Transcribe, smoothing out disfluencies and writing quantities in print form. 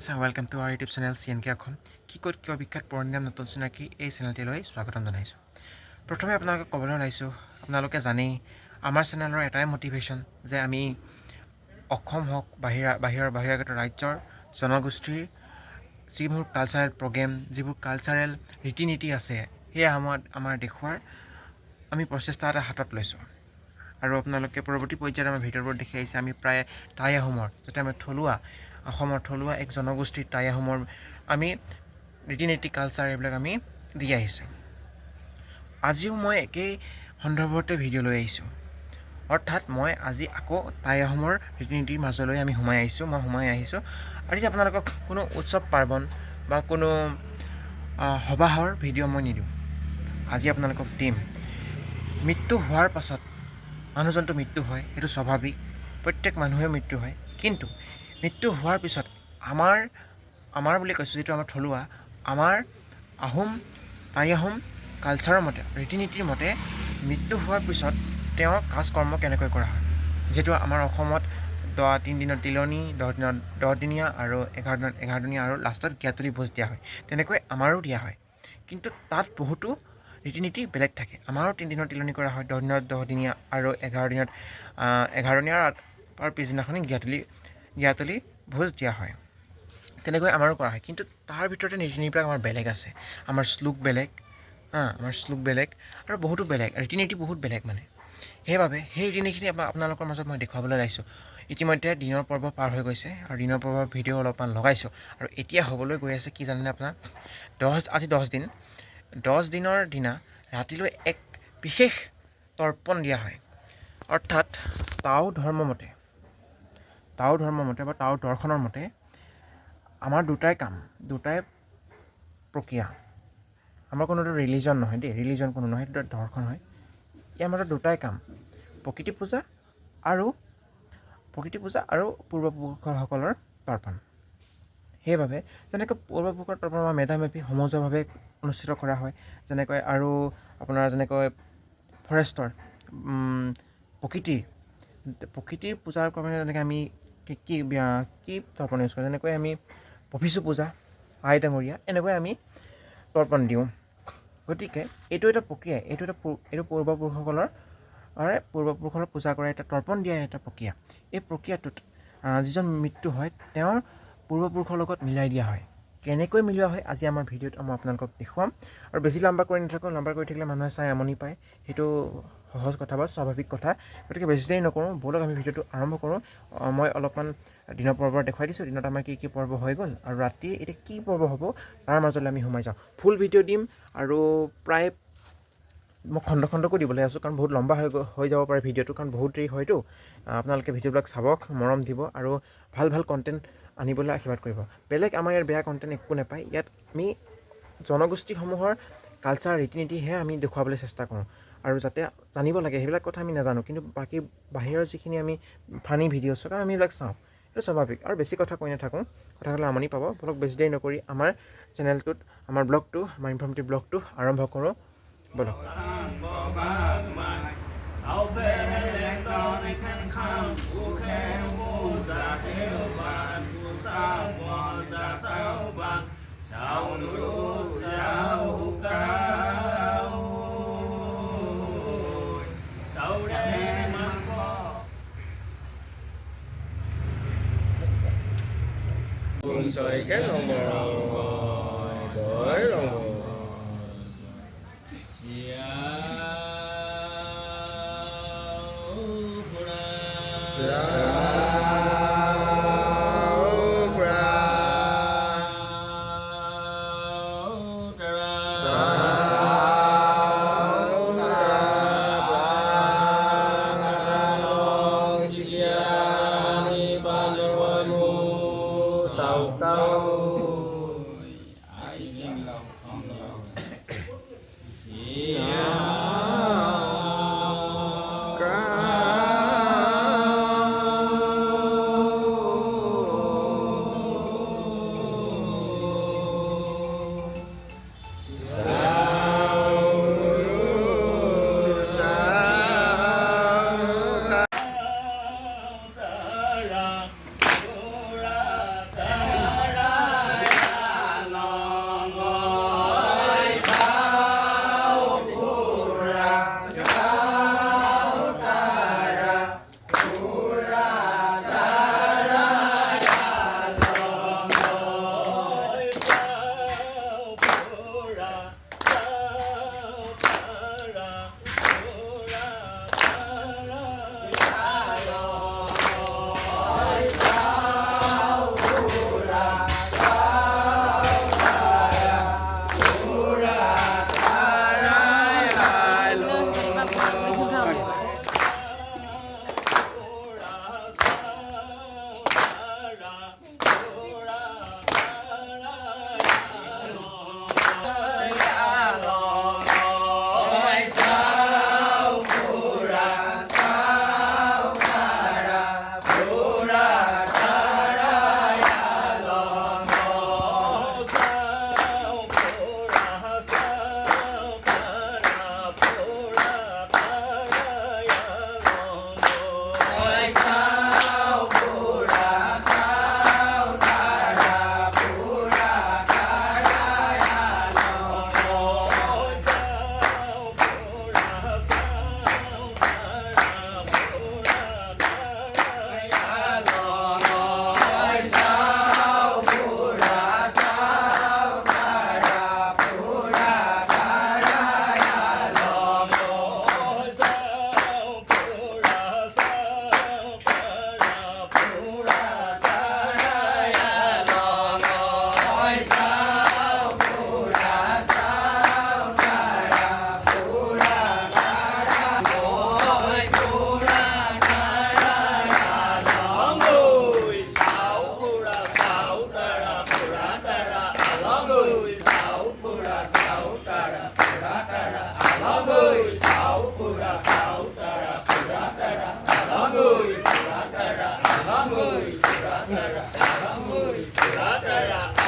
Friends welcome to our YouTube channel CNK Assam কি ক'ত কিয় বিখ্যাত পুৰণি নাম নতুন চিনাকি এই চেনেলটিলৈ স্বাগতম জনাইছোঁ। প্ৰথমে আপোনালোকক ক'বলৈ ওলাইছোঁ, আপোনালোকে জানেই আমাৰ চেনেলৰ এটাই মটিভেশ্যন যে আমি অসম হওক বাহিৰাগত ৰাজ্যৰ জনগোষ্ঠীৰ যিবোৰ কালচাৰেল প্ৰগ্ৰেম, যিবোৰ কালচাৰেল ৰীতি নীতি আছে সেয়া আমাৰ দেখুৱাৰ আমি প্ৰচেষ্টা এটা হাতত লৈছোঁ। আৰু আপোনালোকে পৰৱৰ্তী পৰ্যায়ত আমাৰ ভিডিঅ'বোৰ দেখি আহিছে, আমি প্ৰায় টাই আহোমৰ যাতে আমি অসমৰ থলুৱা এক জনগোষ্ঠীৰ টাই আহোমৰ আমি ৰীতি নীতি কালচাৰ এইবিলাক আমি দি আহিছোঁ। আজিও মই একেই সন্দৰ্ভতে ভিডিঅ' লৈ আহিছোঁ, অৰ্থাৎ মই আজি আকৌ টাই আহোমৰ ৰীতি নীতিৰ মাজলৈ মই সোমাই আহিছোঁ। আৰু এতিয়া আপোনালোকক কোনো উৎসৱ পাৰ্বণ বা কোনো সবাহৰ ভিডিঅ' মই নিদিওঁ। আজি আপোনালোকক দিম মৃত্যু হোৱাৰ পাছত মানুহজনটো মৃত্যু হয়, সেইটো স্বাভাৱিক, প্ৰত্যেক মানুহে মৃত্যু হয়, কিন্তু মৃত্যু হোৱাৰ পিছত আমাৰ বুলি কৈছোঁ যিটো আমাৰ থলুৱা আমাৰ টাই আহোম কালচাৰৰ মতে, ৰীতি নীতিৰ মতে মৃত্যু হোৱাৰ পিছত তেওঁৰ কাজ কৰ্ম কেনেকৈ কৰা হয়। যিহেতু আমাৰ অসমত 3 দিনত তিলনি, 10 দিনত 10 দিনীয়া আৰু 11 দিনত 11 দিনীয়া আৰু লাষ্টত গিয়াতলি ভোজ দিয়া হয়। তেনেকৈ আমাৰো দিয়া হয়, কিন্তু তাত বহুতো ৰীতি নীতি বেলেগ থাকে। আমাৰো 3 দিনৰ তিলনি কৰা হয়, 10 দিনত 10 দিনীয়া আৰু 11 দিনত 11 দিনীয়াৰ পিছদিনাখনি গিয়াতলি ভোজ দিয়া হয়। তেনেকৈ আমাৰো কৰা হয়, কিন্তু তাৰ ভিতৰতে নীতি নীতিবিলাক আমাৰ বেলেগ আছে। আমাৰ শ্লোক বেলেগ আৰু বহুতো বেলেগ ৰীতি নীতি বহুত বেলেগ মানে। সেইবাবে সেই ৰীতি নীতিখিনি আপোনালোকৰ মাজত মই দেখুৱাবলৈ ওলাইছোঁ। ইতিমধ্যে দিনৰ পৰ্ব পাৰ হৈ গৈছে আৰু দিনৰ পৰ্বৰ ভিডিঅ' অলপমান লগাইছোঁ, আৰু এতিয়া হ'বলৈ গৈ আছে কি জানেনে আপোনাৰ, আজি 10 দিন, 10 দিনৰ দিনা ৰাতিলৈ এক বিশেষ তৰ্পণ দিয়া হয়। অৰ্থাৎ টাও ধৰ্ম মতে বা টাও দৰ্শনৰ মতে আমাৰ দুটাই প্ৰক্ৰিয়া। আমাৰ কোনোটো ৰিলিজন নহয় দেই, কোনো নহয়, সেইটো দৰ্শন হয়। ইয়াৰ মাজত দুটাই কাম, প্ৰকৃতি পূজা আৰু পূৰ্বপুৰুষসকলৰ তৰ্পণ। সেইবাবে যেনেকৈ পূৰ্বপুৰুষৰ তৰ্পণ আমাৰ মেধামেফি সমজুৱাভাৱে অনুষ্ঠিত কৰা হয়, যেনেকৈ আৰু আপোনাৰ যেনেকৈ ফৰেষ্টৰ প্ৰকৃতিৰ পূজাৰ কাৰণে যেনেকৈ আমি কি তৰ্পণ ইউজ কৰোঁ, যেনেকৈ আমি পভিচু পূজা, আই ডাঙৰীয়া, এনেকৈ আমি তৰ্পণ দিওঁ। গতিকে এইটো এটা প্ৰক্ৰিয়া, এইটো পূৰ্বপুৰুষসকলৰ পূজা কৰা এটা তৰ্পণ দিয়া এটা প্ৰক্ৰিয়া। এই প্ৰক্ৰিয়াটোত যিজন মৃত্যু হয় তেওঁৰ পূৰ্বপুৰুষৰ লগত মিলাই দিয়া হয়। কেনেকৈ মিলোৱা হয় আজি আমাৰ ভিডিঅ'ত মই আপোনালোকক দেখুৱাম। আৰু বেছি লাম্বা কৰি নাথাকোঁ, লাম্বা কৰি থাকিলে মানুহে চাই আমনি পায়, সেইটো সহজ কথা বা স্বাভাৱিক কথা। গতিকে বেছি দেৰি নকৰোঁ, ব'লক আমি ভিডিঅ'টো আৰম্ভ কৰোঁ। মই অলপমান দিনৰ পৰ্ব দেখুৱাই দিছোঁ, দিনত আমাৰ কি পৰ্ব হৈ গ'ল, আৰু ৰাতি এতিয়া কি পৰ্ব হ'ব তাৰ মাজলৈ আমি সোমাই যাওঁ। ফুল ভিডিঅ' দিম, আৰু প্ৰায় মই খণ্ডকৈ দিবলৈ আছোঁ, কাৰণ বহুত লম্বা হৈ যাব পাৰে ভিডিঅ'টো, কাৰণ বহুত দেৰি হয়তো। আপোনালোকে ভিডিঅ'বিলাক চাব, মৰম দিব, আৰু ভাল কণ্টেণ্ট আনিবলৈ আশীৰ্বাদ কৰিব। বেলেগ আমাৰ ইয়াত বেয়া কণ্টেণ্ট একো নাপায়। ইয়াত আমি জনগোষ্ঠীসমূহৰ কালচাৰ ৰীতি নীতিহে আমি দেখুৱাবলৈ চেষ্টা কৰোঁ, আৰু যাতে জানিব লাগে সেইবিলাক কথা আমি নাজানো, কিন্তু বাকী বাহিৰৰ যিখিনি আমি ফানি ভিডিঅ' চাওঁ আমি এইবিলাক চাওঁ, সেইটো স্বাভাৱিক। আৰু বেছি কথা কৈ নাথাকোঁ, কথা ক'লে আমনি পাব। বলক বেছি দেৰি নকৰি আমাৰ চেনেলটোত আমাৰ ইনফৰ্মেটিভ ব্লগটো আৰম্ভ কৰোঁ, বলক। Alangui, sau pura, sau tara, pura tara. Alangui, pura tara, alangui, pura tara, alangui, pura tara.